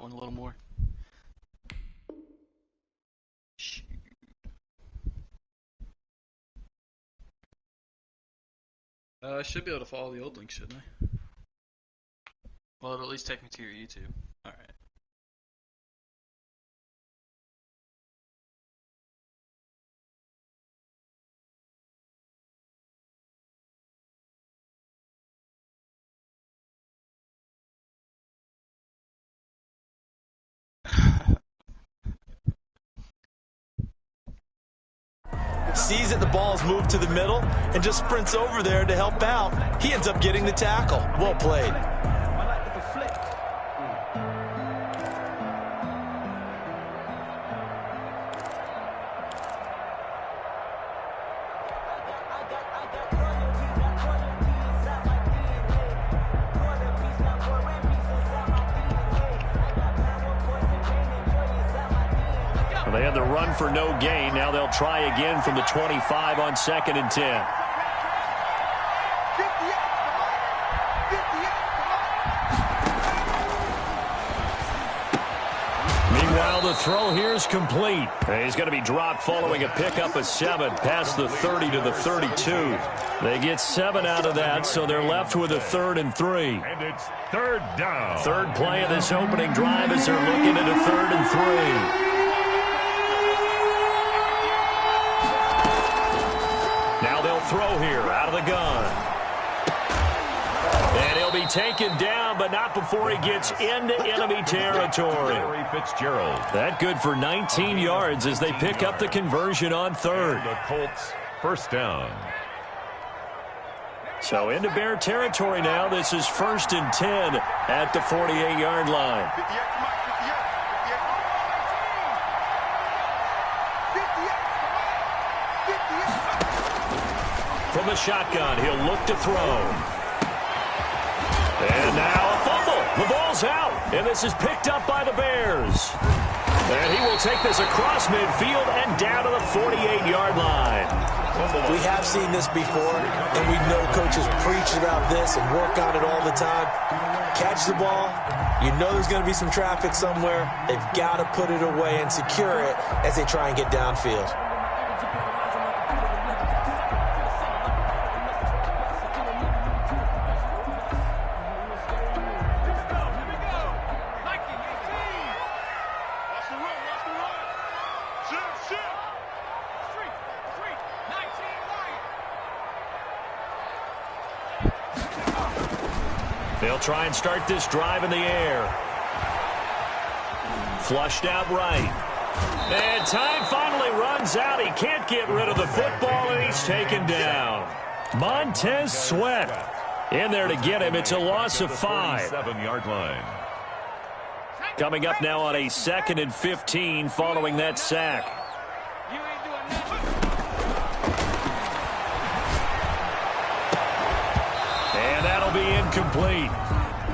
one a little more. I should be able to follow the old link, shouldn't I? Well, it'll at least take me to your YouTube. Alright. Sees that the ball's moved to the middle and just sprints over there to help out. He ends up getting the tackle. Well played. They had the run for no gain. Now they'll try again from the 25 on 2nd and 10. Meanwhile, the throw here is complete. He's going to be dropped following a pickup of 7 past the 30 to the 32. They get 7 out of that, so they're left with a 3rd and 3. And it's 3rd down. Third play of this opening drive as they're looking at a 3rd and 3. Now they'll throw here out of the gun. And he'll be taken down, but not before he gets into enemy territory. Fitzgerald. That good for 19 yards as they pick up the conversion on 3rd. The Colts, 1st down. So into Bear territory now. This is 1st and 10 at the 48-yard line. From the shotgun, he'll look to throw. And now a fumble. The ball's out, and this is picked up by the Bears. And he will take this across midfield and down to the 48-yard line. We have seen this before, and we know coaches preach about this and work on it all the time. Catch the ball. You know there's going to be some traffic somewhere. They've got to put it away and secure it as they try and get downfield. They'll try and start this drive in the air. Flushed out right. And time finally runs out. He can't get rid of the football, and he's taken down. Montez Sweat in there to get him. It's a loss of 5. 7-yard line. Coming up now on a 2nd and 15 following that sack. And that'll be incomplete.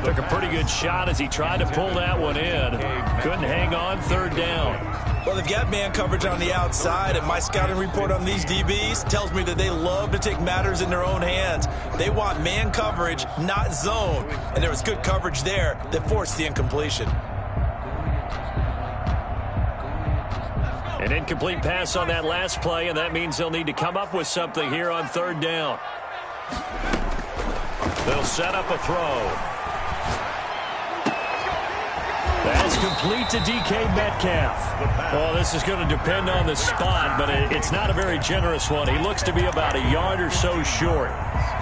Took a pretty good shot as he tried to pull that one in. Couldn't hang on. 3rd down. Well, they've got man coverage on the outside, and my scouting report on these DBs tells me that they love to take matters in their own hands. They want man coverage, not zone. And there was good coverage there that forced the incompletion. An incomplete pass on that last play, and that means they'll need to come up with something here on 3rd down. They'll set up a throw. That's complete to DK Metcalf. Well, this is going to depend on the spot, but it's not a very generous one. He looks to be about a yard or so short.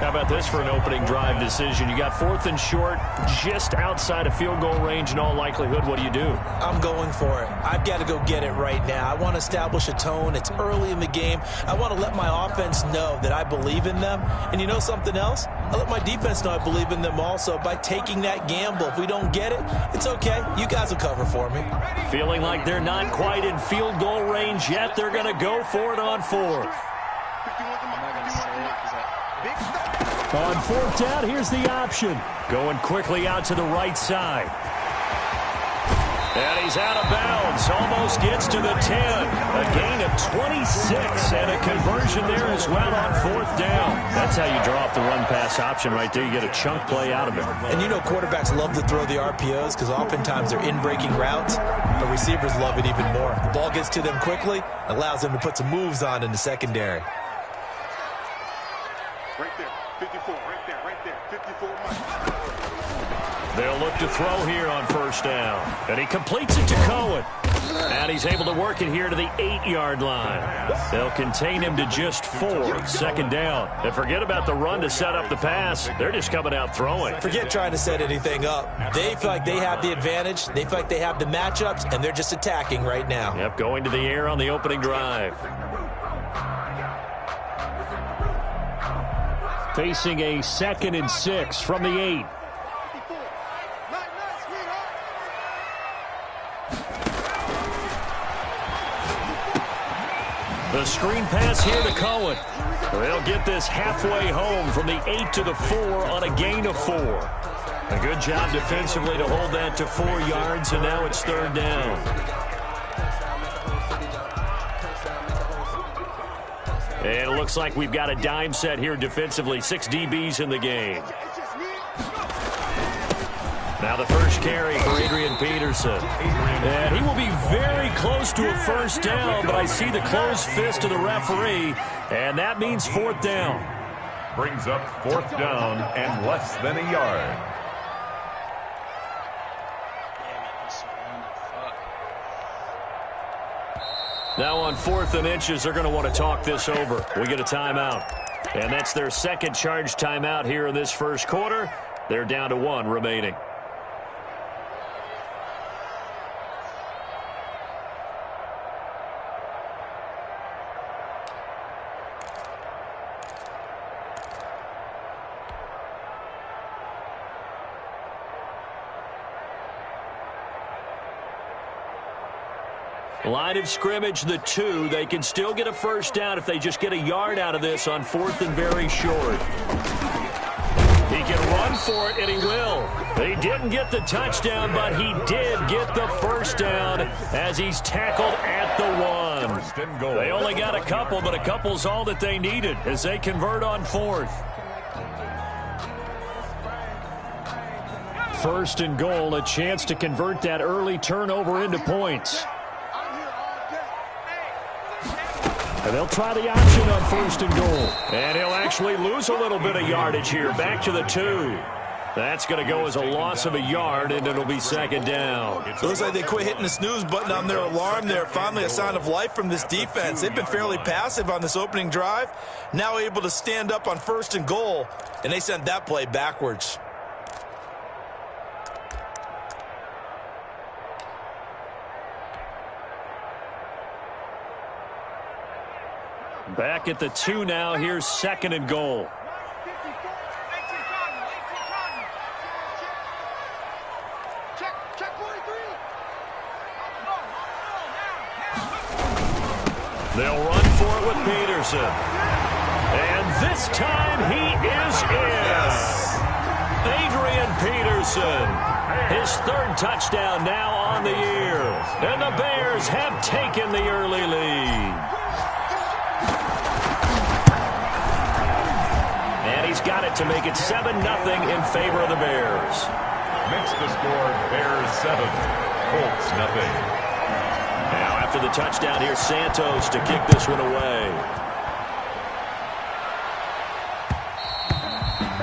How about this for an opening drive decision? You got 4th and short, just outside of field goal range in all likelihood. What do you do? I'm going for it. I've got to go get it right now. I want to establish a tone. It's early in the game. I want to let my offense know that I believe in them. And you know something else? I let my defense know I believe in them also by taking that gamble. If we don't get it, it's okay. You guys will cover for me. Feeling like they're not quite in field goal range yet. They're going to go for it on 4th. On 4th down, here's the option. Going quickly out to the right side. And he's out of bounds almost gets to the 10. A gain of 26 and a conversion there as well on 4th down. That's how you draw up the run-pass option right there. You get a chunk play out of it. And you know quarterbacks love to throw the RPOs because oftentimes they're in-breaking routes, but receivers love it even more. The ball gets to them quickly, allows them to put some moves on in the secondary. Right there, 54, right there, 54 miles. They'll look to throw here on 1st down. And he completes it to Cohen. And he's able to work it here to the 8-yard line. They'll contain him to just 4. 2nd down. And forget about the run to set up the pass. They're just coming out throwing. Forget trying to set anything up. They feel like they have the advantage. They feel like they have the matchups, and they're just attacking right now. Yep, going to the air on the opening drive. Facing a 2nd and 6 from the 8. The screen pass here to Cohen. They'll get this halfway home from the 8 to the 4 on a gain of 4. A good job defensively to hold that to 4 yards, and now it's 3rd down. And it looks like we've got a dime set here defensively. 6 DBs in the game. Now the first carry for Adrian Peterson. And he will be very close to a 1st down, but I see the closed fist of the referee, and that means 4th down. Brings up 4th down and less than a yard. Now on 4th and inches, they're going to want to talk this over. We get a timeout. And that's their 2nd charge timeout here in this 1st quarter. They're down to 1 remaining. Line of scrimmage, the 2. They can still get a 1st down if they just get a yard out of this on 4th and very short. He can run for it, and he will. He didn't get the touchdown, but he did get the 1st down as he's tackled at the 1. They only got a couple, but a couple's all that they needed as they convert on 4th. 1st and goal, a chance to convert that early turnover into points. And they'll try the option on 1st and goal. And he'll actually lose a little bit of yardage here. Back to the 2. That's going to go as a loss of a yard, and it'll be 2nd down. It looks like they quit hitting the snooze button on their alarm there. Finally a sign of life from this defense. They've been fairly passive on this opening drive. Now able to stand up on 1st and goal, and they sent that play backwards. Back at the 2 now. Here's 2nd and goal. They'll run for it with Peterson. And this time he is in. Adrian Peterson. His 3rd touchdown now on the year. And the Bears have taken the early lead. And he's got it to make it 7-0 in favor of the Bears. Makes the score Bears 7, Colts nothing. Now after the touchdown, here's Santos to kick this one away.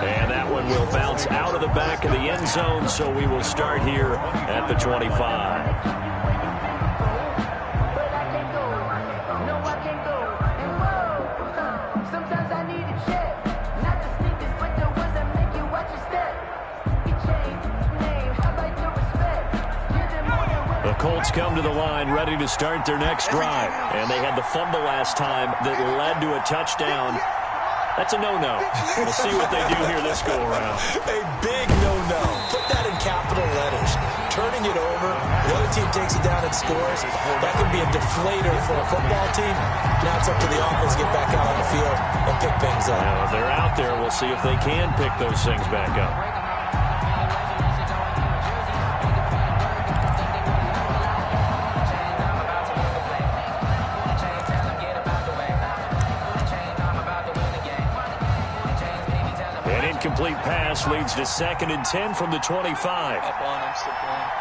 And that one will bounce out of the back of the end zone, so we will start here at the 25. Colts come to the line ready to start their next drive. And they had the fumble last time that led to a touchdown. That's a no-no. We'll see what they do here this go-around. A big no-no. Put that in capital letters. Turning it over, the other team takes it down and scores. That can be a deflator for a football team. Now it's up to the offense to get back out on the field and pick things up. Now, if they're out there, we'll see if they can pick those things back up. incomplete pass leads to 2nd and 10 from the 25. Up on him, still playing.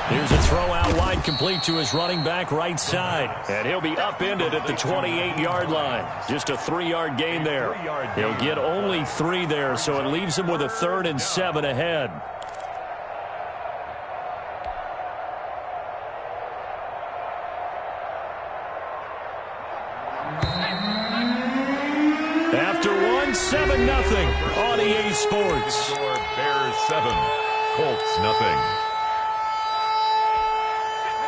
Here's a throw out wide, complete to his running back right side. And he'll be upended at the 28-yard line. Just a 3-yard gain there. He'll get only 3 there, so it leaves him with a 3rd and 7 ahead. After 7-0 on EA Sports. Bears 7, Colts nothing.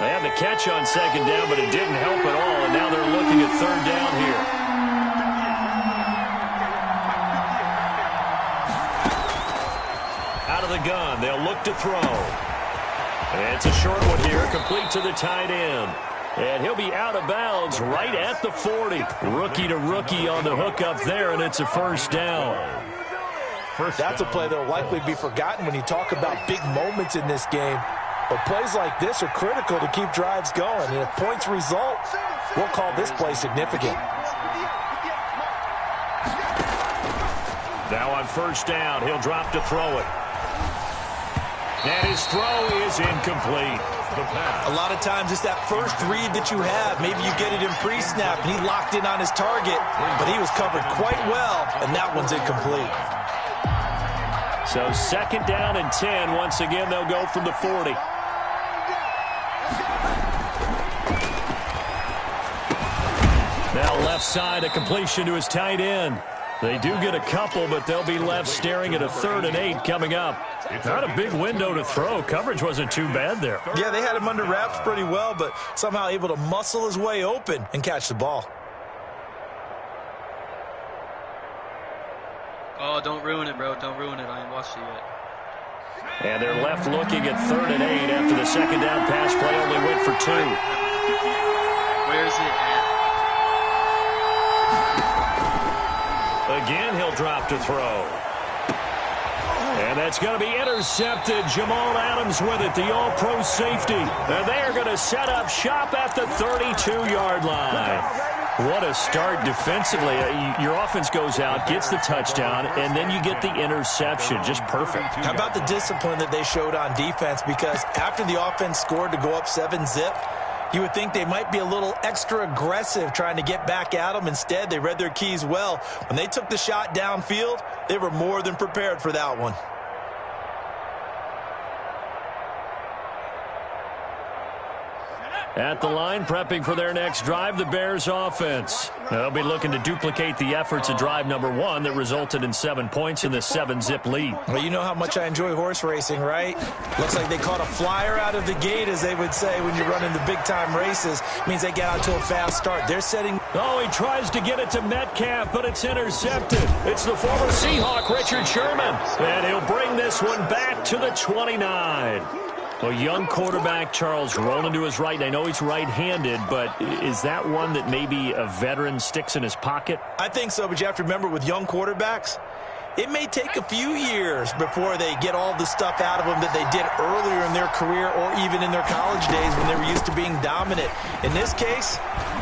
They had the catch on 2nd down, but it didn't help at all, and now they're looking at 3rd down here. Out of the gun, they'll look to throw. And it's a short one here, complete to the tight end. And he'll be out of bounds right at the 40. Rookie to rookie on the hook up there, and it's a 1st down. That's a play that will likely be forgotten when you talk about big moments in this game. But plays like this are critical to keep drives going. And if points result, we'll call this play significant. Now on 1st down, he'll drop to throw it. And his throw is incomplete. A lot of times it's that first read that you have. Maybe you get it in pre-snap, and he locked in on his target, but he was covered quite well, and that one's incomplete. So 2nd down and 10. Once again, they'll go from the 40. Now left side, a completion to his tight end. They do get a couple, but they'll be left staring at a 3rd and 8 coming up. Not a big window to throw. Coverage wasn't too bad there. Yeah, they had him under wraps pretty well, but somehow able to muscle his way open and catch the ball. Oh, don't ruin it, bro. Don't ruin it. I ain't watched it yet. And they're left looking at 3rd and 8 after the 2nd down pass play only went for 2. Where is it at? Again, he'll drop to throw. And that's going to be intercepted. Jamal Adams with it, the all-pro safety. And they are going to set up shop at the 32-yard line. What a start defensively. Your offense goes out, gets the touchdown, and then you get the interception. Just perfect. How about the discipline that they showed on defense? Because after the offense scored to go up 7-zip, you would think they might be a little extra aggressive trying to get back at them. Instead, they read their keys well. When they took the shot downfield, they were more than prepared for that one. At the line, prepping for their next drive, the Bears offense. They'll be looking to duplicate the efforts of drive number 1 that resulted in 7 points in the 7-zip lead. Well, you know how much I enjoy horse racing, right? Looks like they caught a flyer out of the gate, as they would say when you're running the big-time races. Means they get out to a fast start. They're setting... Oh, he tries to get it to Metcalf, but it's intercepted. It's the former Seahawk, Richard Sherman. And he'll bring this one back to the 29. A young quarterback, Charles, rolling to his right. I know he's right-handed, but is that one that maybe a veteran sticks in his pocket? I think so, but you have to remember with young quarterbacks, it may take a few years before they get all the stuff out of them that they did earlier in their career or even in their college days when they were used to being dominant. In this case,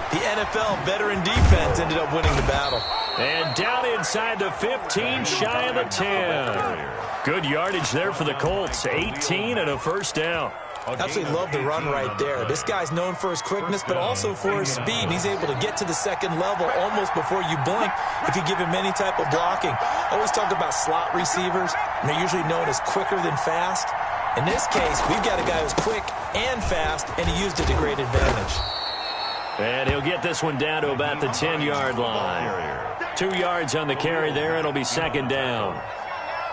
the NFL veteran defense ended up winning the battle. And down inside the 15, shy of the 10. Good yardage there for the Colts. 18 and a 1st down. Absolutely love the run right there. This guy's known for his quickness, but also for his speed. And he's able to get to the 2nd level almost before you blink if you give him any type of blocking. I always talk about slot receivers, and they're usually known as quicker than fast. In this case, we've got a guy who's quick and fast, and he used it to great advantage. And he'll get this one down to about the 10-yard line. 2 yards on the carry there. It'll be 2nd down.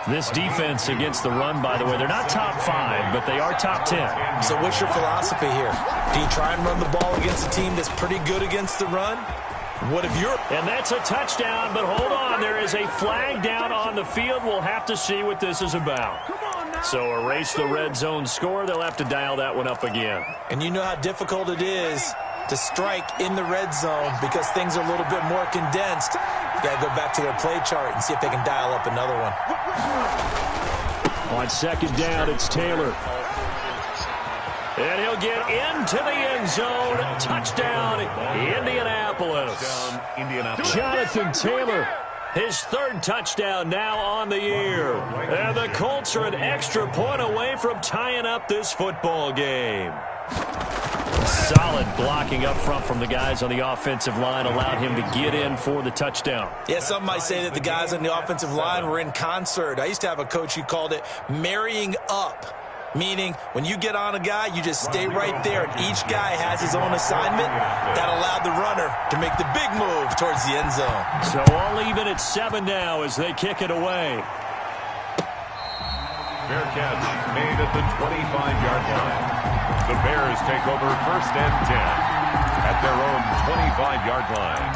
This defense against the run, by the way, they're not top 5, but they are top 10. So what's your philosophy here? Do you try and run the ball against a team that's pretty good against the run? What if you're... And that's a touchdown, but hold on. There is a flag down on the field. We'll have to see what this is about. So erase the red zone score. They'll have to dial that one up again. And you know how difficult it is to strike in the red zone because things are a little bit more condensed. You got to go back to their play chart and see if they can dial up another one. On second down, it's Taylor. And he'll get into the end zone. Touchdown, Indianapolis. Jonathan Taylor, his third touchdown now on the year. And the Colts are an extra point away from tying up this football game. Solid blocking up front from the guys on the offensive line allowed him to get in for the touchdown. Yeah, some might say that the guys on the offensive line were in concert. I used to have a coach who called it marrying up, meaning when you get on a guy, you just stay right there, and each guy has his own assignment. That allowed the runner to make the big move towards the end zone. So all even at 7 now as they kick it away. Fair catch made at the 25-yard line. The Bears take over 1st and 10 at their own 25-yard line.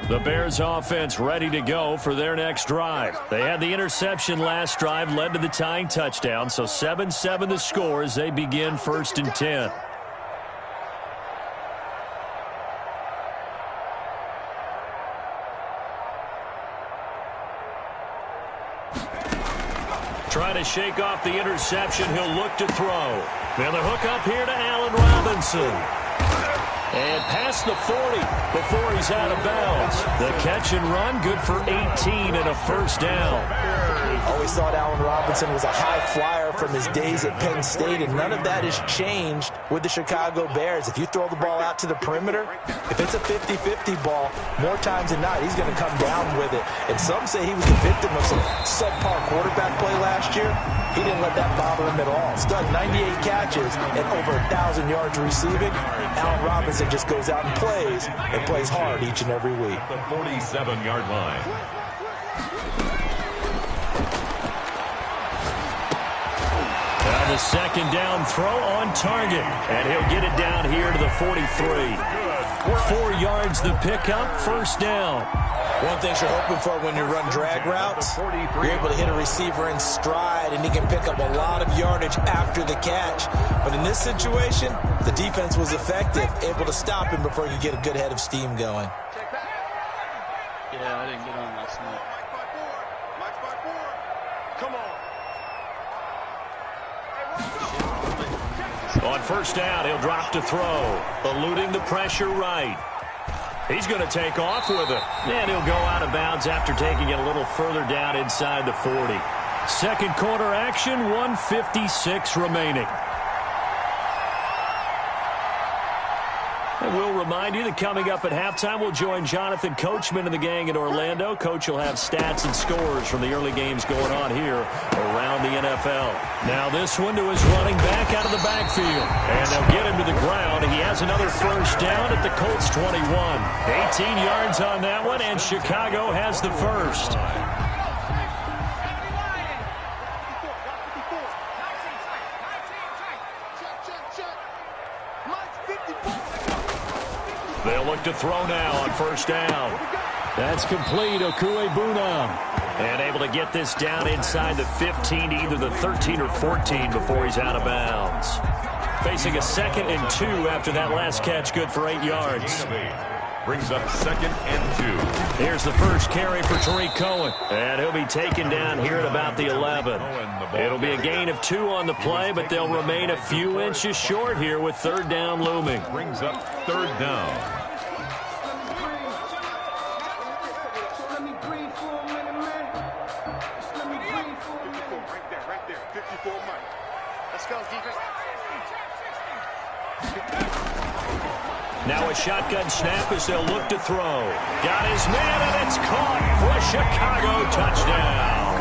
The Bears offense ready to go for their next drive. They had the interception last drive, led to the tying touchdown, so 7-7 the score as they begin 1st and 10. Trying to shake off the interception, he'll look to throw. Now the hook up here to Allen Robinson. And past the 40 before he's out of bounds. The catch and run, good for 18 and a 1st down. Always thought Allen Robinson was a high flyer from his days at Penn State, and none of that has changed with the Chicago Bears. If you throw the ball out to the perimeter, if it's a 50-50 ball, more times than not, he's going to come down with it. And some say he was the victim of some subpar quarterback play last year. He didn't let that bother him at all. Stuck 98 catches and over 1,000 yards receiving. Allen Robinson just goes out and plays hard each and every week. The 47-yard line. Now the second down throw on target. And he'll get it down here to the 43. 4 yards the pickup, 1st down. One thing you're hoping for when you run drag routes, you're able to hit a receiver in stride, and he can pick up a lot of yardage after the catch. But in this situation, the defense was effective, able to stop him before you get a good head of steam going. Yeah, I didn't get on last night. Come on. On 1st down, he'll drop to throw, eluding the pressure right. He's going to take off with it. And he'll go out of bounds after taking it a little further down inside the 40. Second quarter action, 1:56 remaining. And we'll remind you that coming up at halftime, we'll join Jonathan Coachman and the gang in Orlando. Coach will have stats and scores from the early games going on here around the NFL. Now this one to his running back out of the backfield. And they'll get him to the ground. He has another 1st down at the Colts 21. 18 yards on that one, and Chicago has the 1st. They'll look to throw now on 1st down. That's complete, Okuebuna. And able to get this down inside the 15 to either the 13 or 14 before he's out of bounds. Facing a 2nd and 2 after that last catch, good for 8 yards. Brings up 2nd and 2. Here's the first carry for Tariq Cohen. And he'll be taken down here at about the 11. It'll be a gain of 2 on the play, but they'll remain a few inches short here with 3rd down looming. Brings up 3rd down. Now a shotgun snap as they'll look to throw. Got his man, and it's caught for a Chicago touchdown.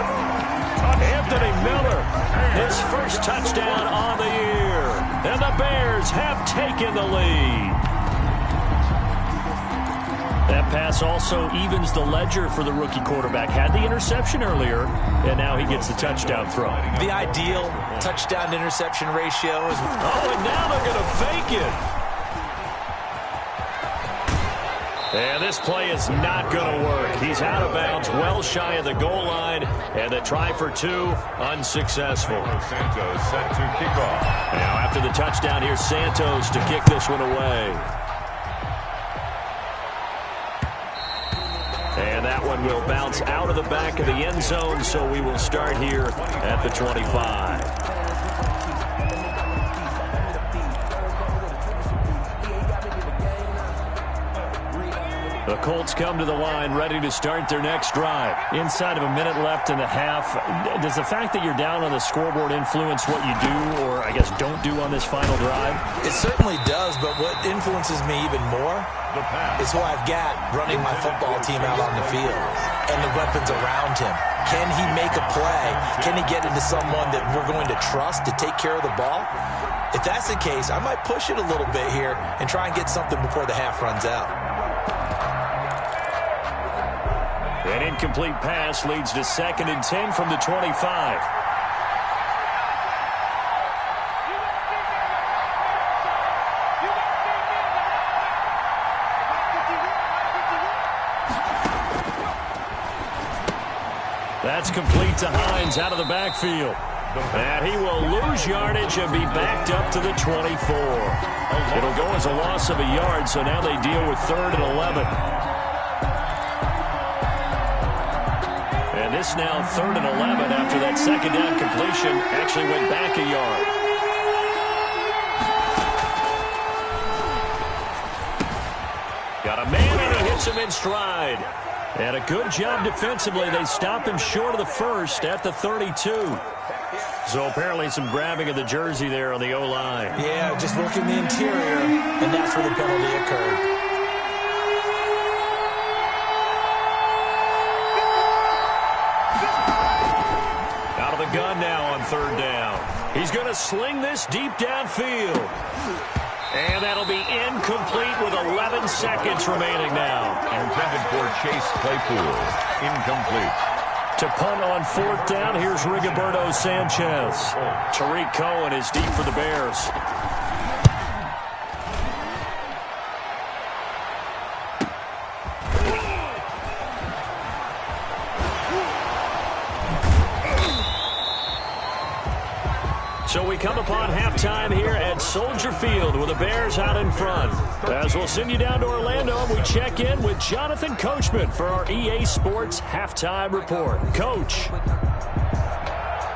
Anthony Miller, his 1st touchdown on the year. And the Bears have taken the lead. That pass also evens the ledger for the rookie quarterback. Had the interception earlier, and now he gets the touchdown throw. The ideal touchdown-to-interception ratio is... Oh, and now they're going to fake it. And this play is not going to work. He's out of bounds, well shy of the goal line, and the try for two, unsuccessful. Santos set to kick off. Now after the touchdown, here's Santos to kick this one away. And that one will bounce out of the back of the end zone, so we will start here at the 25. The Colts come to the line ready to start their next drive. Inside of a minute left in the half, does the fact that you're down on the scoreboard influence what you do or, I guess, don't do on this final drive? It certainly does, but what influences me even more is who I've got running my football team out on the field and the weapons around him. Can he make a play? Can he get into someone that we're going to trust to take care of the ball? If that's the case, I might push it a little bit here and try and get something before the half runs out. An incomplete pass leads to 2nd and 10 from the 25. That's complete to Hines out of the backfield. And he will lose yardage and be backed up to the 24. It'll go as a loss of a yard, so now they deal with 3rd and 11. And this now 3rd and 11 after that 2nd down completion actually went back a yard. Got a man and he hits him in stride. And a good job defensively. They stop him short of the first at the 32. So apparently some grabbing of the jersey there on the O-line. Yeah, just working the interior, and that's where the penalty occurred. Gun now on 3rd down. He's going to sling this deep downfield. And that'll be incomplete with 11 seconds remaining now. Intended for Chase Claypool. Incomplete. To punt on 4th down, here's Rigoberto Sanchez. Tariq Cohen is deep for the Bears. So we come upon halftime here at Soldier Field with the Bears out in front. As we'll send you down to Orlando, and we check in with Jonathan Coachman for our EA Sports Halftime Report. Coach.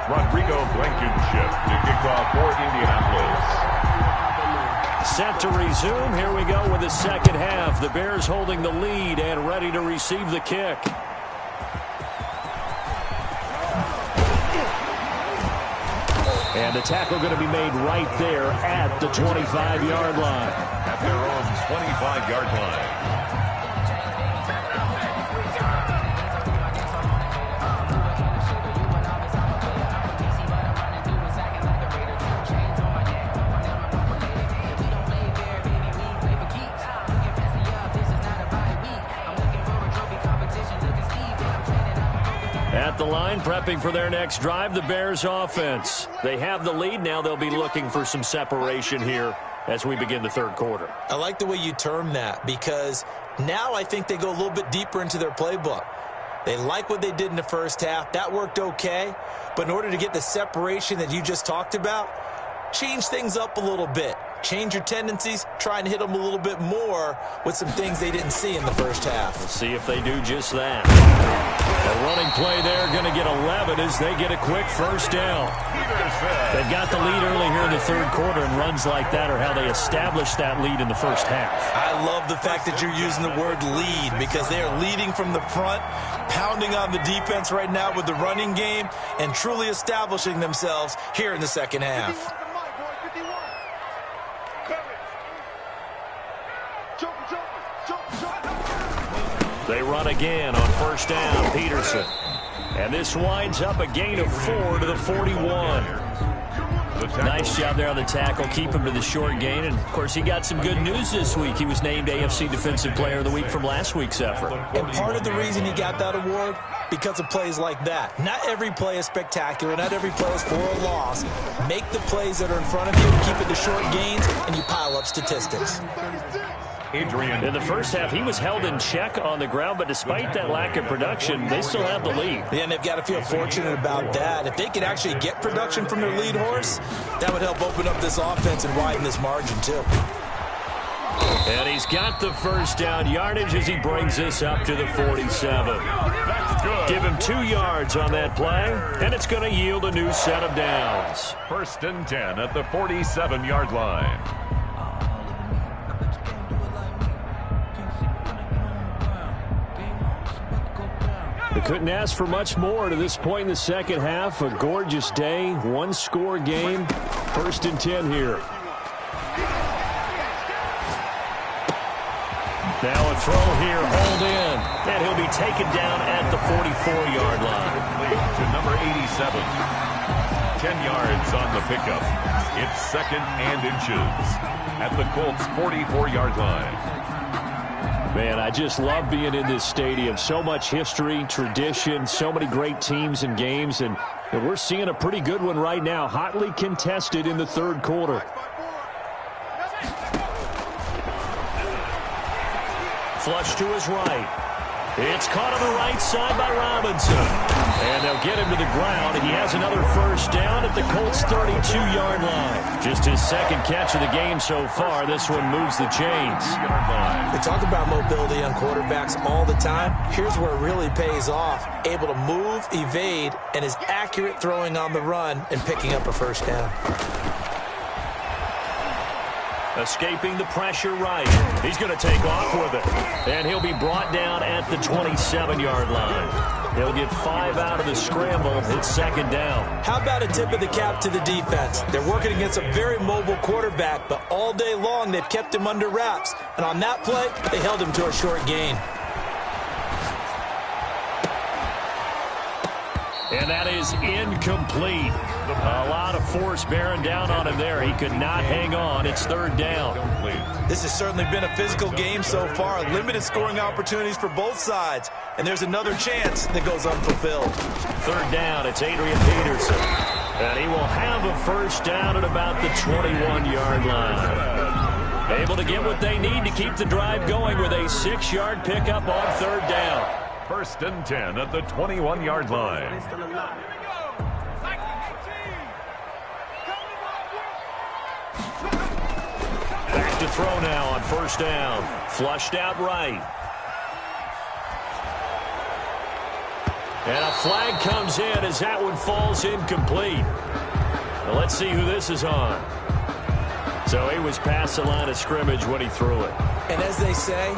Rodrigo Blankenship to kick off for Indianapolis. Set to resume. Here we go with the second half. The Bears holding the lead and ready to receive the kick. And the tackle going to be made right there at the 25-yard line. At their own 25-yard line. At the line, prepping for their next drive, the Bears offense. They have the lead. Now they'll be looking for some separation here as we begin the 3rd quarter. I like the way you term that because now I think they go a little bit deeper into their playbook. They like what they did in the first half. That worked okay. But in order to get the separation that you just talked about, change things up a little bit. Change your tendencies, try and hit them a little bit more with some things they didn't see in the first half. We'll see if they do just that. A running play there, going to get 11 as they get a quick first down. They've got the lead early here in the 3rd quarter, and runs like that are how they established that lead in the first half. I love the fact that you're using the word lead because they are leading from the front, pounding on the defense right now with the running game, and truly establishing themselves here in the second half. They run again on first down, Peterson. And this winds up a gain of 4 to the 41. Nice job there on the tackle. Keep him to the short gain. And, of course, he got some good news this week. He was named AFC Defensive Player of the Week from last week's effort. And part of the reason he got that award, because of plays like that. Not every play is spectacular. Not every play is for a loss. Make the plays that are in front of you, keep it to short gains, and you pile up statistics. Adrian. In the first half, he was held in check on the ground, but despite that lack of production, they still have the lead. Yeah, and they've got to feel fortunate about that. If they could actually get production from their lead horse, that would help open up this offense and widen this margin, too. And he's got the first down yardage as he brings this up to the 47. That's good. Give him 2 yards on that play, and it's going to yield a new set of downs. 1st and 10 at the 47-yard line. They couldn't ask for much more to this point in the second half. A gorgeous day, 1-score game. 1st and 10 here. Now a throw here, hold in. And he'll be taken down at the 44-yard line. To number 87. 10 yards on the pickup. It's 2nd and inches at the Colts' 44-yard line. Man, I just love being in this stadium. So much history, tradition, so many great teams and games. And we're seeing a pretty good one right now. Hotly contested in the 3rd quarter. Flush to his right. It's caught on the right side by Robinson. And they'll get him to the ground. He has another first down at the Colts' 32-yard line. Just his 2nd catch of the game so far. This one moves the chains. We talk about mobility on quarterbacks all the time. Here's where it really pays off. Able to move, evade, and is accurate throwing on the run and picking up a first down. Escaping the pressure right. He's going to take off with it. And he'll be brought down at the 27-yard line. He'll get 5 out of the scramble. It's 2nd down. How about a tip of the cap to the defense? They're working against a very mobile quarterback, but all day long they've kept him under wraps. And on that play, they held him to a short gain. And that is incomplete. A lot of force bearing down on him there. He could not hang on. It's 3rd down. This has certainly been a physical game so far. Limited scoring opportunities for both sides. And there's another chance that goes unfulfilled. 3rd down. It's Adrian Peterson. And he will have a first down at about the 21-yard line. Able to get what they need to keep the drive going with a 6-yard pickup on 3rd down. 1st and 10 at the 21-yard line. Back to throw now on 1st down. Flushed out right. And a flag comes in as that one falls incomplete. Now let's see who this is on. So he was past the line of scrimmage when he threw it. And as they say,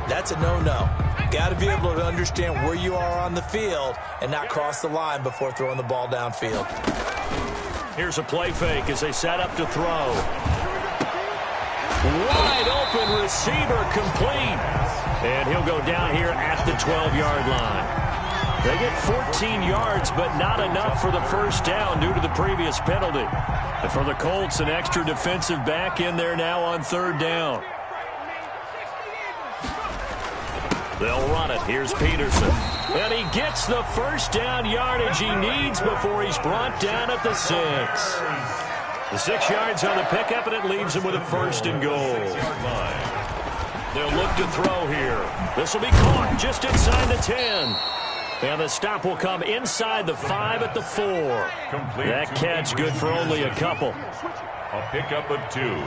that's a no-no. Got to be able to understand where you are on the field and not cross the line before throwing the ball downfield. Here's a play fake as they set up to throw. Wide open receiver complete. And he'll go down here at the 12-yard line. They get 14 yards, but not enough for the first down due to the previous penalty. And for the Colts, an extra defensive back in there now on 3rd down. They'll run it. Here's Peterson. And he gets the first down yardage he needs before he's brought down at the 6. The 6 yards on the pickup, and it leaves him with a 1st and goal. They'll look to throw here. This will be caught just inside the 10. And the stop will come inside the 5 at the 4. That catch good for only a couple. A pickup of 2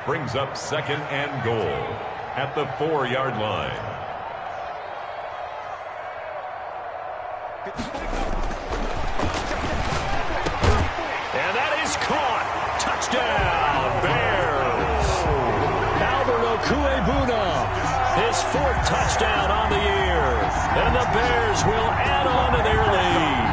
brings up 2nd and goal at the 4-yard line. And that is caught. Touchdown, Bears. Albert Okuebuna, his 4th touchdown on the year. And the Bears will add on to their lead.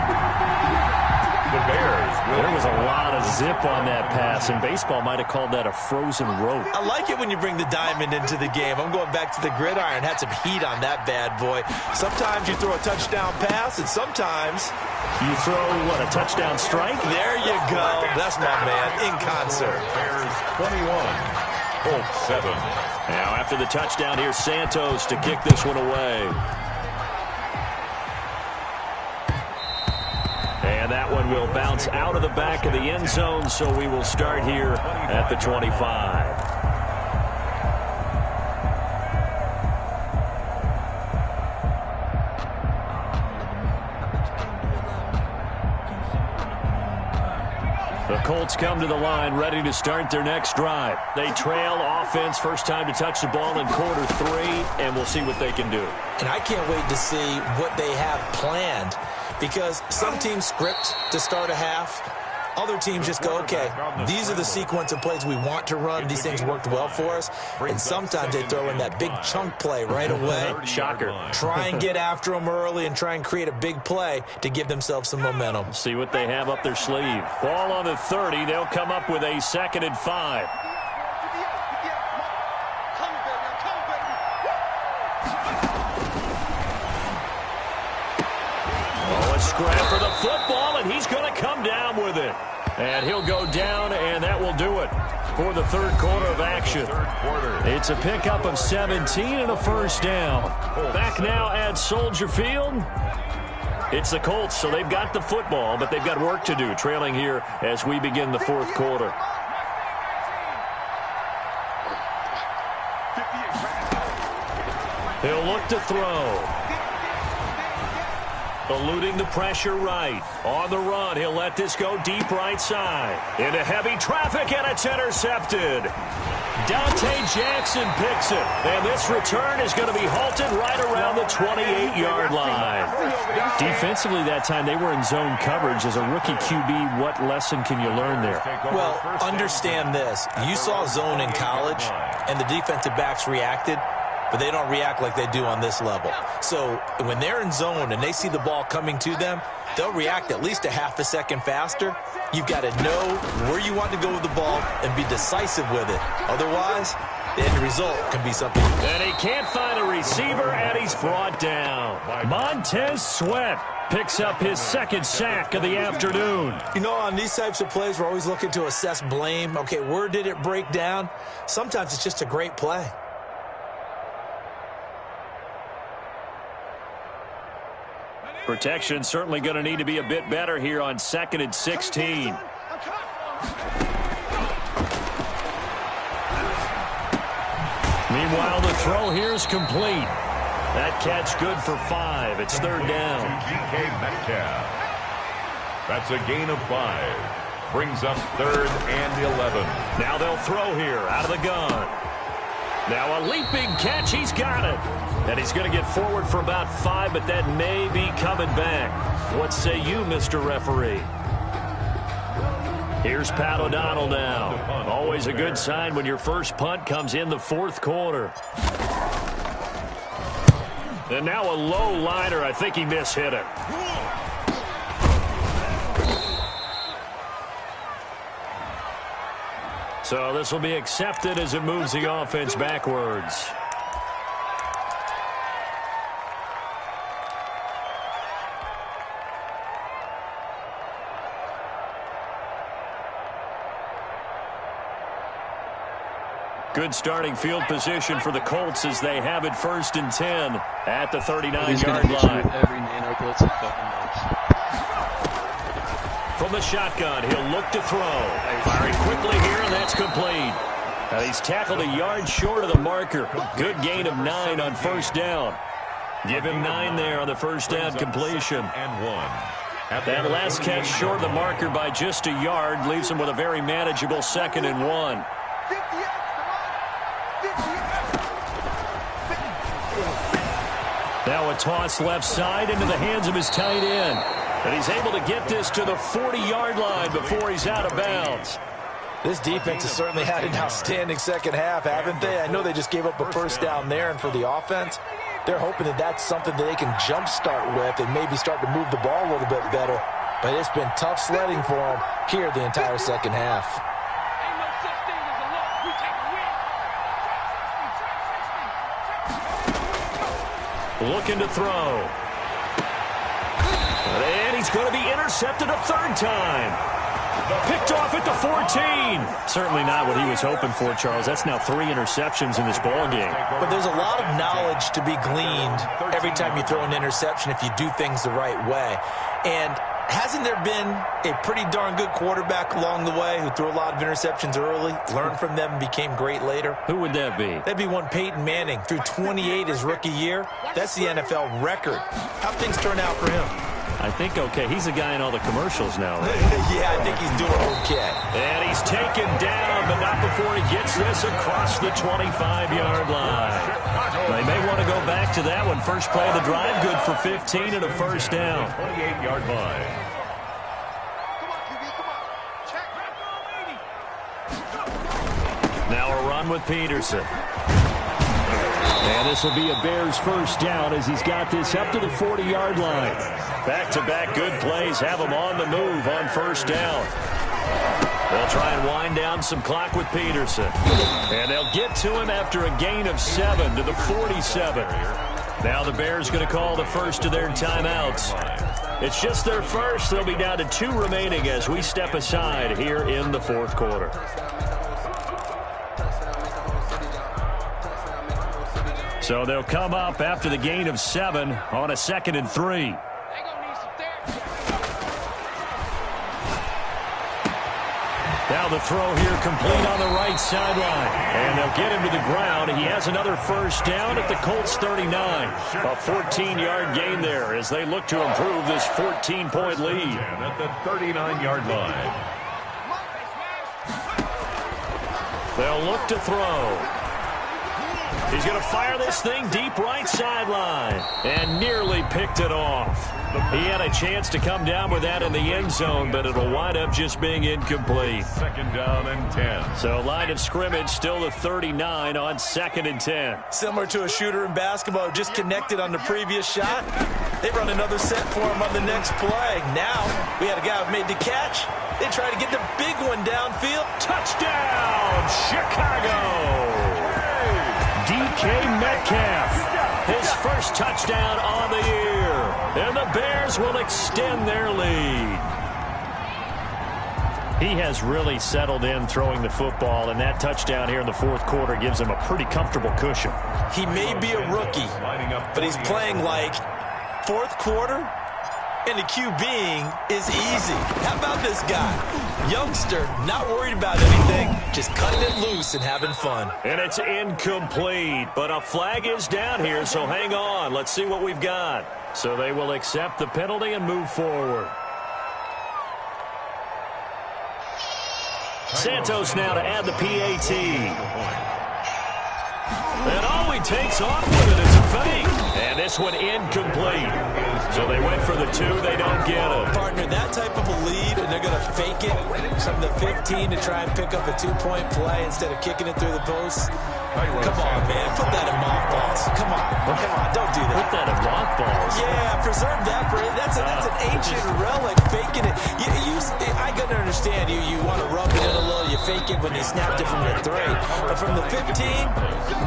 The Bears will. There was a lot of zip on that pass, and baseball might have called that a frozen rope. I like it when you bring the diamond into the game. I'm going back to the gridiron. Had some heat on that bad boy. Sometimes you throw a touchdown pass, and sometimes you throw, what, a touchdown strike? There you go. That's my man, in concert. Bears 21, Colts 7. Now after the touchdown, here's Santos to kick this one away. And that one will bounce out of the back of the end zone, so we will start here at the 25. The Colts come to the line ready to start their next drive. They trail offense, first time to touch the ball in quarter 3, and we'll see what they can do. And I can't wait to see what they have planned, because some teams script to start a half. Other teams just go, okay, these are the sequence of plays we want to run. These things worked well for us. And sometimes they throw in that big chunk play right away. Shocker. Try and get after them early and try and create a big play to give themselves some momentum. See what they have up their sleeve. Ball on the 30. They'll come up with a 2nd and 5. A scrap for the football, and he's going to come down with it. And he'll go down, and that will do it for the third quarter of action. It's a pickup of 17 and a first down. Back now at Soldier Field. It's the Colts, so they've got the football, but they've got work to do, trailing here as we begin the fourth quarter. He'll look to throw. Eluding the pressure right. On the run, he'll let this go deep right side. Into heavy traffic, and it's intercepted. Dante Jackson picks it. And this return is going to be halted right around the 28-yard line. Defensively that time, they were in zone coverage. As a rookie QB, what lesson can you learn there? Well, understand this. You saw zone in college, and the defensive backs reacted, but they don't react like they do on this level. So when they're in zone and they see the ball coming to them, they'll react at least a half a second faster. You've got to know where you want to go with the ball and be decisive with it. Otherwise, the end result can be something. And he can't find a receiver, and he's brought down. Montez Sweat picks up his 2nd sack of the afternoon. You know, on these types of plays, we're always looking to assess blame. Okay, where did it break down? Sometimes it's just a great play. Protection certainly going to need to be a bit better here on 2nd and 16. Meanwhile, the throw here is complete. That catch good for 5. It's 3rd down. DK Metcalf. That's a gain of 5. Brings up 3rd and 11. Now they'll throw here out of the gun. Now a leaping catch. He's got it. And he's going to get forward for about 5, but that may be coming back. What say you, Mr. Referee? Here's Pat O'Donnell now. Always a good sign when your first punt comes in the fourth quarter. And now a low liner. I think he mishit it. So this will be accepted as it moves the offense backwards. Good starting field position for the Colts as they have it 1st and 10 at the 39-yard line. Every nano blitz he fucking knows. From the shotgun, he'll look to throw. Firing quickly here, and that's complete. Now he's tackled a yard short of the marker. Good gain of 9 on 1st down. Give him 9 there on the 1st down completion. And 1. That last catch short of the marker by just a yard leaves him with a very manageable 2nd and 1. Now a toss left side into the hands of his tight end. And he's able to get this to the 40-yard line before he's out of bounds. This defense has certainly had an outstanding second half, haven't they? I know they just gave up a 1st down there, and for the offense, they're hoping that that's something that they can jumpstart with and maybe start to move the ball a little bit better. But it's been tough sledding for them here the entire second half. Looking to throw. And he's going to be intercepted a 3rd time. Picked off at the 14. Certainly not what he was hoping for, Charles. That's now 3 interceptions in this ball game. But there's a lot of knowledge to be gleaned every time you throw an interception if you do things the right way. And hasn't there been a pretty darn good quarterback along the way who threw a lot of interceptions early, learned from them, and became great later? Who would that be? That'd be one Peyton Manning. Threw 28 his rookie year. That's the NFL record. How'd things turn out for him? I think okay. He's a guy in all the commercials now, right? Yeah, I think he's doing okay. And he's taken down, but not before he gets this across the 25-yard line. They may want to go back to that one. First play of the drive, good for 15 and a first down. 28-yard line. Now a run with Peterson. And this will be a Bears first down as he's got this up to the 40-yard line. Back-to-back good plays have him on the move on first down. They'll try and wind down some clock with Peterson. And they'll get to him after a gain of 7 to the 47. Now the Bears going to call the first of their timeouts. It's just their first. They'll be down to 2 remaining as we step aside here in the fourth quarter. So they'll come up after the gain of 7 on a 2nd and 3. Now the throw here complete on the right sideline. And they'll get him to the ground. He has another first down at the Colts 39. A 14-yard gain there as they look to improve this 14-point lead. And at the 39-yard line. They'll look to throw. He's going to fire this thing deep right sideline. And nearly picked it off. He had a chance to come down with that in the end zone, but it'll wind up just being incomplete. 2nd down and 10. So line of scrimmage still the 39 on 2nd and 10. Similar to a shooter in basketball, just connected on the previous shot. They run another set for him on the next play. Now, we had a guy who made the catch. They try to get the big one downfield. Touchdown, Chicago! DK Metcalf, his first touchdown on the year. And the Bears will extend their lead. He has really settled in throwing the football, and that touchdown here in the fourth quarter gives him a pretty comfortable cushion. He may be a rookie, but he's playing like fourth quarter, and the QBing is easy. How about this guy? Youngster, not worried about anything, just cutting it loose and having fun. And it's incomplete, but a flag is down here, so hang on. Let's see what we've got. So they will accept the penalty and move forward. Santos now to add the PAT. And all he takes off with it is a fake. And this one incomplete. So they went for the 2. They don't get it. Partner, that type of a lead, and they're going to fake it from the 15 to try and pick up a 2-point play instead of kicking it through the post. Come on, man. Put that in mothballs. Come on. Come on. Don't do that. Put that in mothballs. Yeah, preserve that for it. That's an ancient relic, faking it. I can understand you want to rub it in a little. You fake it when you snapped it from the 3. But from the 15,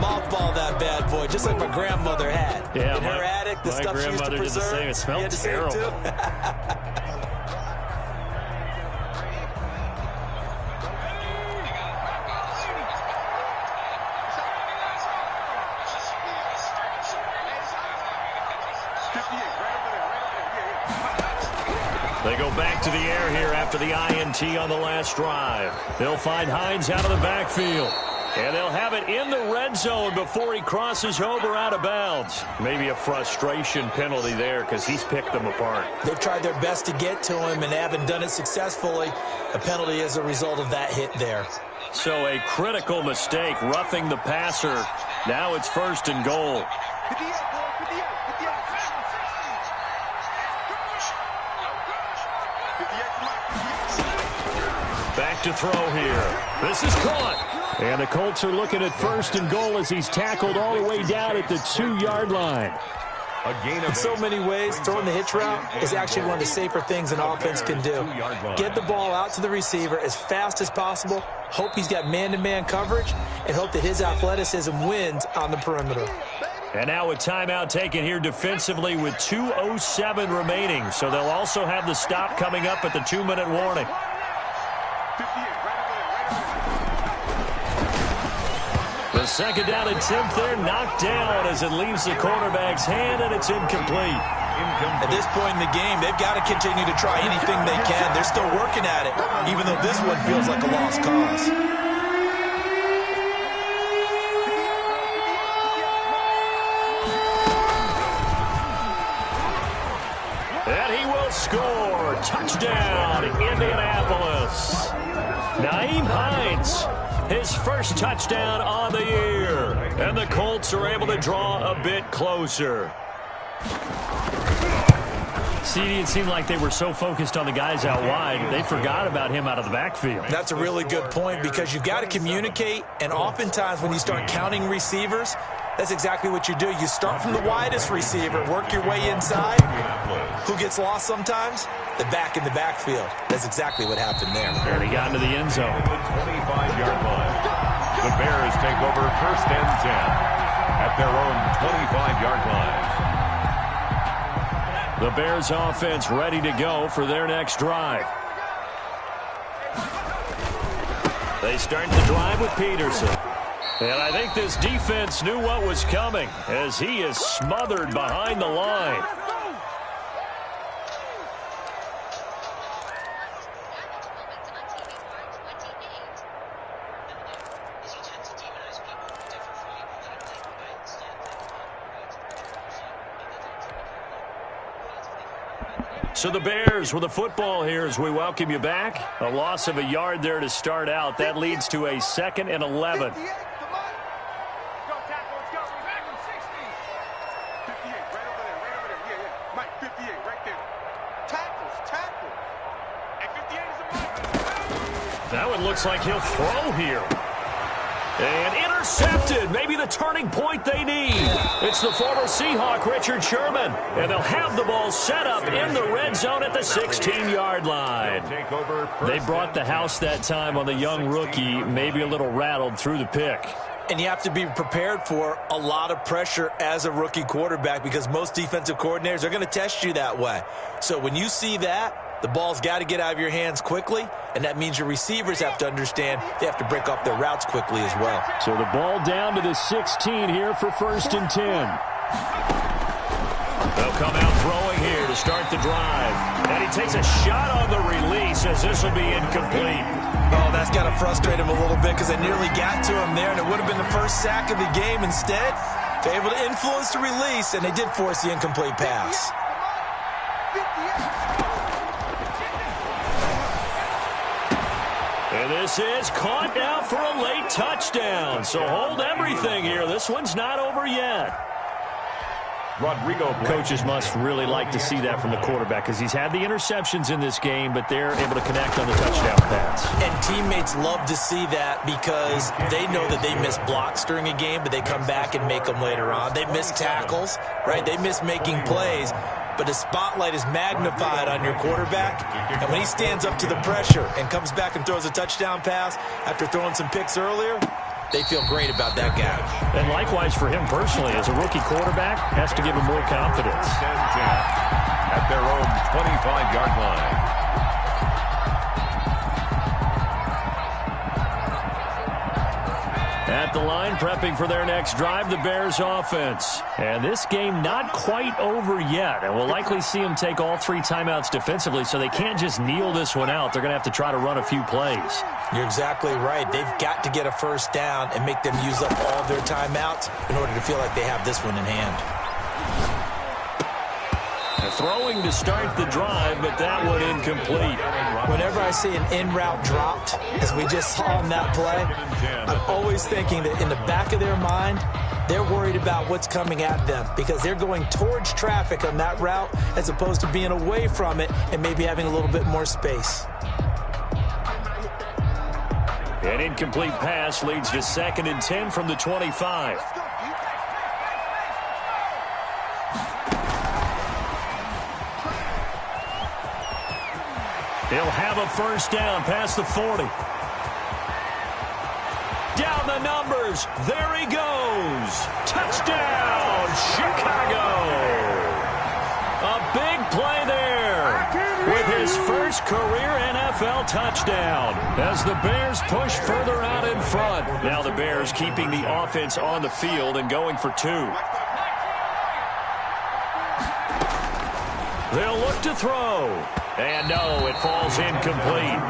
mothball that bad boy, just like my grandmother had. Yeah, in her attic, the stuff she used to preserve. Did the same. It smelled terrible. They go back to the air here after the INT on the last drive. They'll find Hines out of the backfield. And they'll have it in the red zone before he crosses over out of bounds. Maybe a frustration penalty there because he's picked them apart. They've tried their best to get to him and haven't done it successfully. A penalty as a result of that hit there. So a critical mistake, roughing the passer. Now it's 1st and goal. Back to throw here. This is caught. And the Colts are looking at 1st and goal as he's tackled all the way down at the 2-yard line. In so many ways, throwing the hitch route is actually one of the safer things an offense can do. Get the ball out to the receiver as fast as possible, hope he's got man-to-man coverage, and hope that his athleticism wins on the perimeter. And now a timeout taken here defensively with 2:07 remaining. So they'll also have the stop coming up at the 2-minute warning. The 2nd down and 10th there, knocked down as it leaves the quarterback's hand, and it's incomplete. At this point in the game, they've got to continue to try anything they can. They're still working at it, even though this one feels like a lost cause. And he will score. Touchdown, Indianapolis. Nyheim Hines, his first touchdown on the year. And the Colts are able to draw a bit closer. CD, it seemed like they were so focused on the guys out wide, they forgot about him out of the backfield. That's a really good point because you've got to communicate, and oftentimes when you start counting receivers, that's exactly what you do. You start from the widest receiver, work your way inside. Who gets lost sometimes? The back in the backfield. That's exactly what happened there. And he got into the end zone. 25-yard line. The Bears take over 1st and 10 at their own 25-yard line. The Bears offense ready to go for their next drive. They start the drive with Peterson. And I think this defense knew what was coming as he is smothered behind the line. So the Bears with the football here as we welcome you back. A loss of a yard there to start out. That leads to a 2nd and 11. 58 right there. Tackle. And 58 is a mark. That one looks like he'll throw here. And intercepted. Maybe the turning point they need. It's the former Seahawk, Richard Sherman. And they'll have the ball set up in the red zone at the 16-yard line. They brought the house that time on the young rookie, maybe a little rattled through the pick. And you have to be prepared for a lot of pressure as a rookie quarterback because most defensive coordinators are going to test you that way. So when you see that, the ball's got to get out of your hands quickly, and that means your receivers have to understand they have to break off their routes quickly as well. So the ball down to the 16 here for 1st and 10. They'll come out throwing here to start the drive. And he takes a shot on the release as this will be incomplete. Oh, that's got to frustrate him a little bit because they nearly got to him there, and it would have been the first sack of the game. Instead, they're able to influence the release, and they did force the incomplete pass. And this is caught now for a late touchdown. So hold everything here. This one's not over yet. Coaches must really like to see that from the quarterback because he's had the interceptions in this game, but they're able to connect on the touchdown pass. And teammates love to see that because they know that they miss blocks during a game, but they come back and make them later on. They miss tackles, right? They miss making plays, but the spotlight is magnified on your quarterback. And when he stands up to the pressure and comes back and throws a touchdown pass after throwing some picks earlier, they feel great about that guy. And likewise for him personally, as a rookie quarterback, has to give him more confidence. At their own 25-yard line. At the line, prepping for their next drive, the Bears offense. And this game not quite over yet. And we'll likely see them take all 3 timeouts defensively, so they can't just kneel this one out. They're going to have to try to run a few plays. You're exactly right. They've got to get a first down and make them use up all their timeouts in order to feel like they have this one in hand. Throwing to start the drive, but that one incomplete. Whenever I see an in-route dropped, as we just saw on that play, I'm always thinking that in the back of their mind, they're worried about what's coming at them because they're going towards traffic on that route as opposed to being away from it and maybe having a little bit more space. An incomplete pass leads to 2nd and 10 from the 25. He'll have a first down past the 40. Down the numbers. There he goes. Touchdown, Chicago. A big play there with his first career NFL touchdown as the Bears push further out in front. Now the Bears keeping the offense on the field and going for 2. They'll look to throw. And no, it falls incomplete.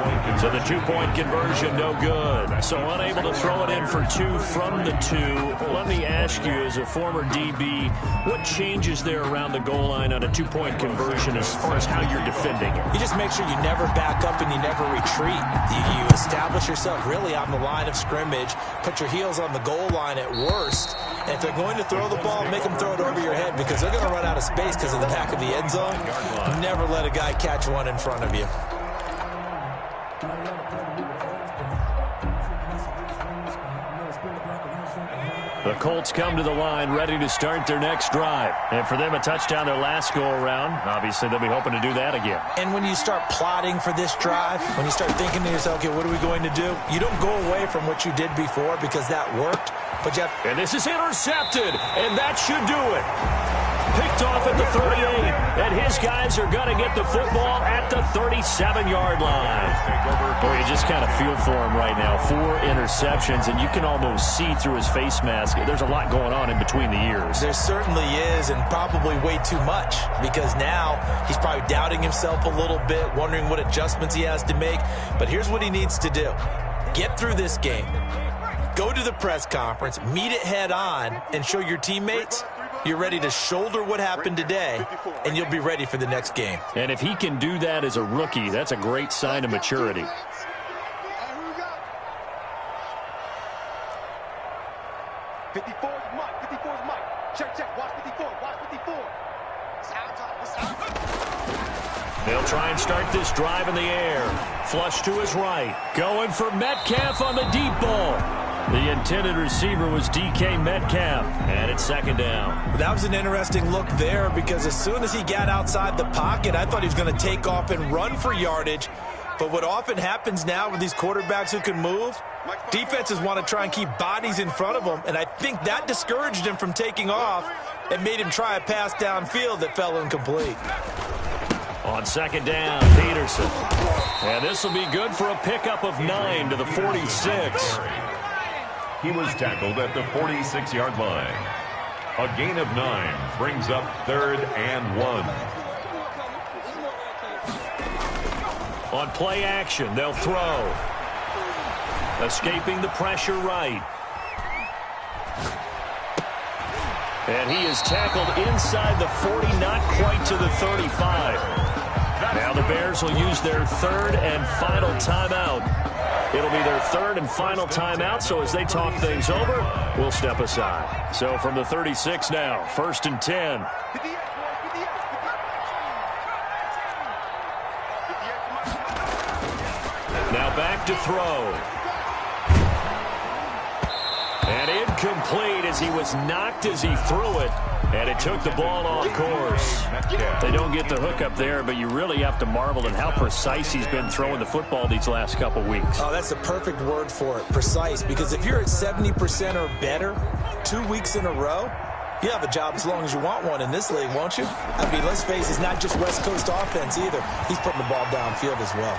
So the two-point conversion, no good. So unable to throw it in for two from the two. Let me ask you, as a former DB, what changes there around the goal line on a two-point conversion as far as how you're defending it? You just make sure you never back up and you never retreat. You establish yourself really on the line of scrimmage, put your heels on the goal line at worst, and if they're going to throw the ball, make them throw it over your head because they're going to run out of space because of the back of the end zone. Never let a guy catch one in front of you. The Colts come to the line ready to start their next drive. And for them, a touchdown their last go-around. Obviously, they'll be hoping to do that again. And when you start plotting for this drive, when you start thinking to yourself, okay, what are we going to do? You don't go away from what you did before because that worked. But you have and this is intercepted, and that should do it. Picked off at the 38, and his guys are going to get the football at the 37-yard line. Boy, you just kind of feel for him right now. 4 interceptions, and you can almost see through his face mask. There's a lot going on in between the ears. There certainly is, and probably way too much, because now he's probably doubting himself a little bit, wondering what adjustments he has to make. But here's what he needs to do. Get through this game. Go to the press conference, meet it head on, and show your teammates you're ready to shoulder what happened today, and you'll be ready for the next game. And if he can do that as a rookie, that's a great sign of maturity. They'll try and start this drive in the air. Flush to his right. Going for Metcalf on the deep ball. The intended receiver was DK Metcalf, and it's second down. That was an interesting look there because as soon as he got outside the pocket, I thought he was going to take off and run for yardage. But what often happens now with these quarterbacks who can move, defenses want to try and keep bodies in front of them, and I think that discouraged him from taking off and made him try a pass downfield that fell incomplete. On second down, Peterson. And this will be good for a pickup of 9 to the 46. He was tackled at the 46-yard line. A gain of 9 brings up 3rd and 1. On play action, they'll throw. Escaping the pressure right. And he is tackled inside the 40, not quite to the 35. Now the Bears will use their 3rd and final timeout. It'll be their 3rd and final timeout, so as they talk things over, we'll step aside. So from the 36 now, 1st and 10. Now back to throw. And incomplete as he was knocked as he threw it. And it took the ball off course. They don't get the hook up there, but you really have to marvel at how precise he's been throwing the football these last couple weeks. Oh, that's the perfect word for it, precise. Because if you're at 70% or better 2 weeks in a row, you have a job as long as you want one in this league, won't you? I mean, let's face it, it's not just West Coast offense either. He's putting the ball downfield as well.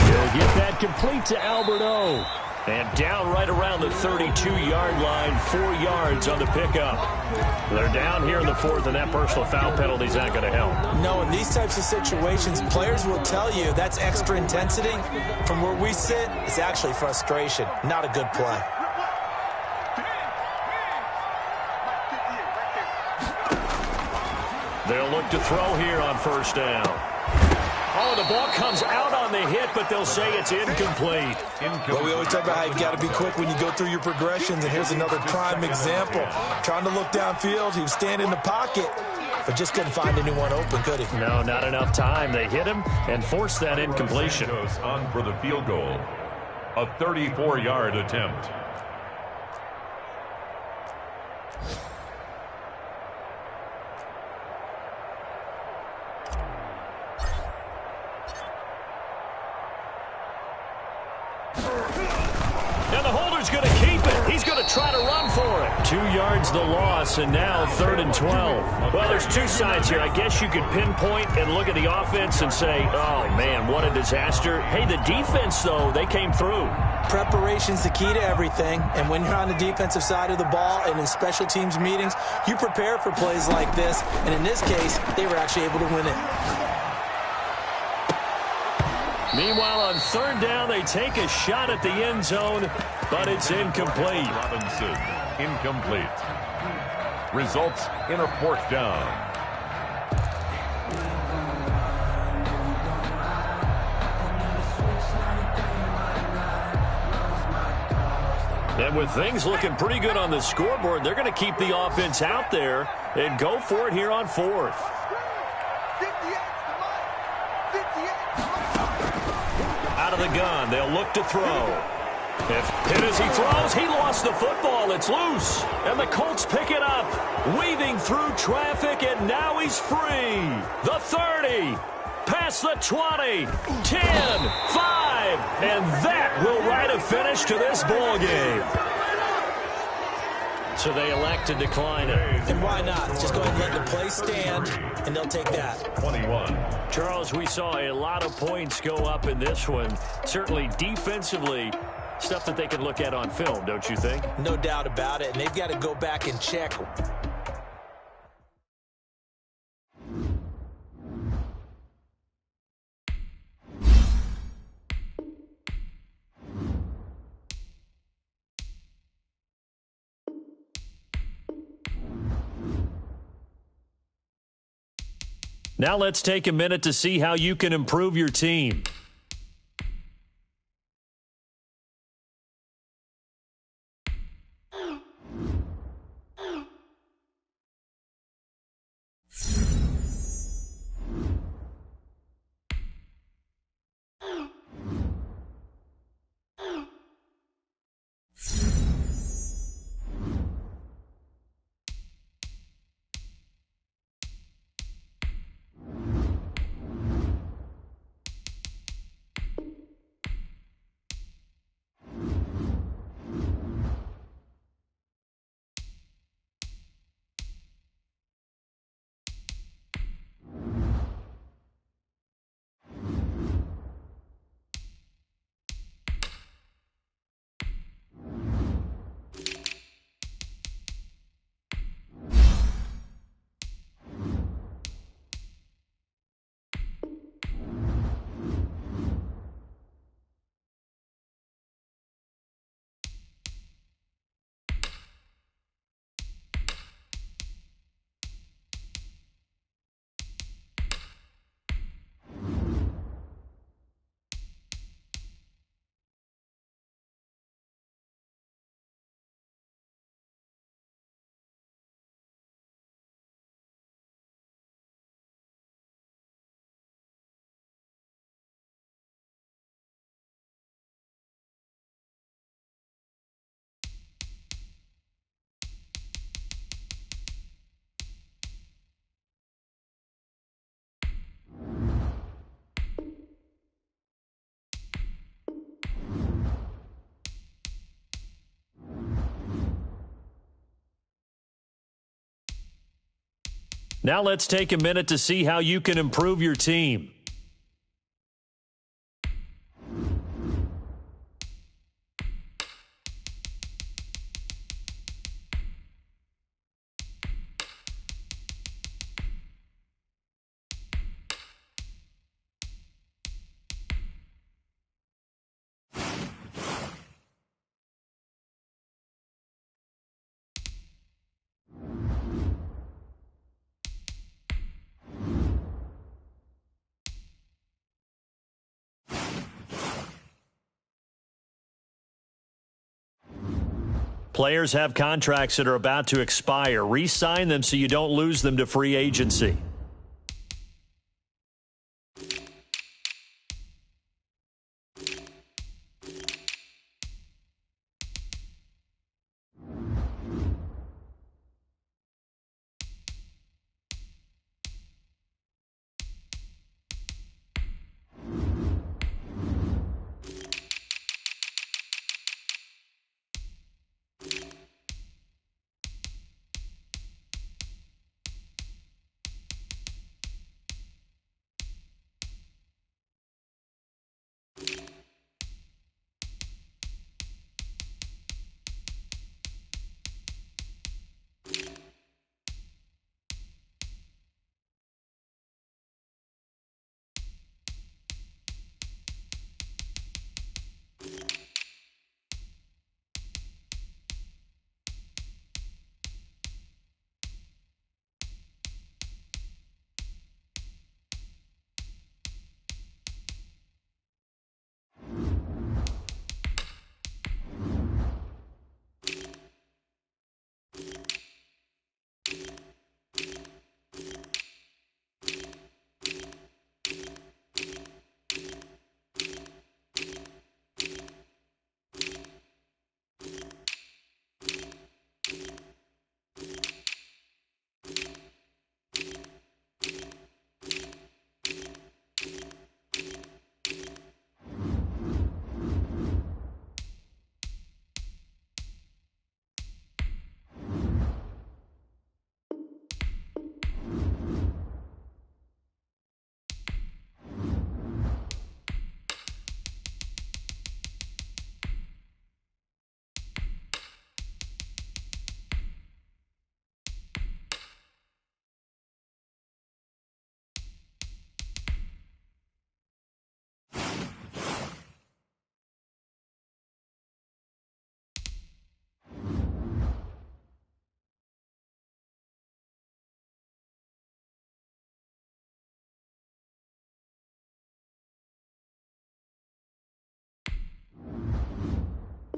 He'll get that complete to Albert O. And down right around the 32-yard line, 4 yards on the pickup. They're down here in the 4th, and that personal foul penalty is not going to help. No, in these types of situations, players will tell you that's extra intensity. From where we sit, it's actually frustration, not a good play. They'll look to throw here on 1st down. Oh, the ball comes out on the hit, but they'll say it's incomplete. Well, we always talk about how you got to be quick when you go through your progressions, and here's another prime example. Trying to look downfield, he was standing in the pocket, but just couldn't find anyone open, could he? No, not enough time. They hit him and forced that incompletion. On for the field goal. A 34-yard attempt. And the holder's going to keep it. He's going to try to run for it. 2 yards the loss, and now 3rd and 12. Well, there's two sides here. I guess you could pinpoint and look at the offense and say, oh, man, what a disaster. Hey, the defense, though, they came through. Preparation's the key to everything, and when you're on the defensive side of the ball and in special teams meetings, you prepare for plays like this, and in this case, they were actually able to win it. Meanwhile, on third down, they take a shot at the end zone, but it's incomplete. Robinson, incomplete. Results in a fourth down. And with things looking pretty good on the scoreboard, they're going to keep the offense out there and go for it here on fourth. Out of the gun, they'll look to throw. If hit as he throws, he lost the football. It's loose. And the Colts pick it up, weaving through traffic, and now he's free. The 30, past the 20, 10, 5, and that will write a finish to this ball game. So they elect to decline it. And why not? Just go ahead and let the play stand, and they'll take that. 21. Charles, we saw a lot of points go up in this one. Certainly defensively, stuff that they can look at on film, don't you think? No doubt about it, and they've got to go back and check. Now let's take a minute to see how you can improve your team. Now let's take a minute to see how you can improve your team. Players have contracts that are about to expire. Re-sign them so you don't lose them to free agency.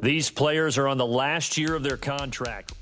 These players are on the last year of their contract.